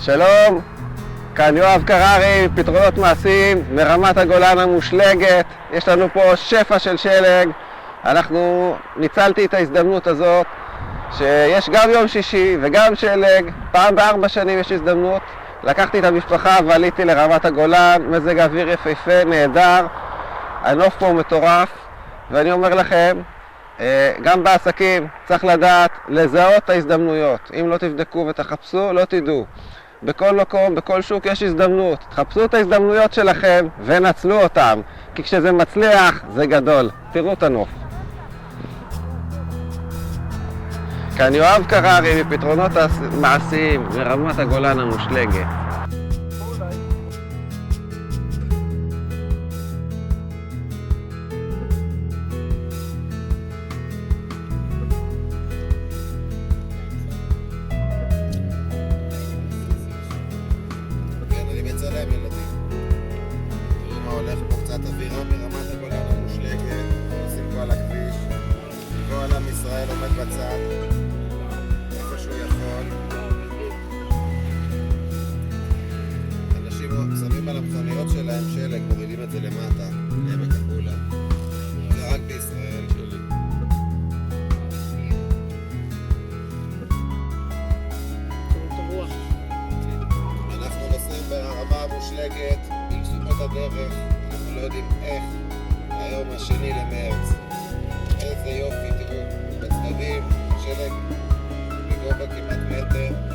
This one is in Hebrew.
שלום, כאן יואב קררי, פתרונות מעשיים מרמת הגולן המושלגת. יש לנו פה שפע של שלג. ניצלתי את ההזדמנות הזאת שיש גם יום שישי וגם שלג. פעם ב4 שנים יש הזדמנות. לקחתי את המשפחה ועליתי לרמת הגולן, מזג אוויר יפהפה, נהדר. הנוף פה מטורף, ואני אומר לכם, גם בעסקים צריך לדעת לזהות את ההזדמנויות. אם לא תבדקו ותחפשו, לא תדעו. בכל מקום, בכל שוק יש הזדמנות. תחפשו את ההזדמנויות שלכם ונצלו אותם, כי כשזה מצליח זה גדול. תראו את הנוף. כאן יואב קררי מפתרונות מעשיים מרמת הגולן המושלגת. אני מצלם ילדים. תראו מה הולך פה, קצת אווירה מרמת הגולן המושלגת. עושים פה על הכביש. כל עם ישראל עומד בצד. איפה שהוא יכול. אנשים שמים על המכוניות שלהם שלג, מורידים את זה למטה. עמק החולה. זה רק בישראל שלי. ברמה המושלגת, בלסו פה את הדרך, אנחנו לא יודעים איך, היום 2 למרץ. איזה יופי, תראו, בצדדים, שלג בגובה כמעט מטר.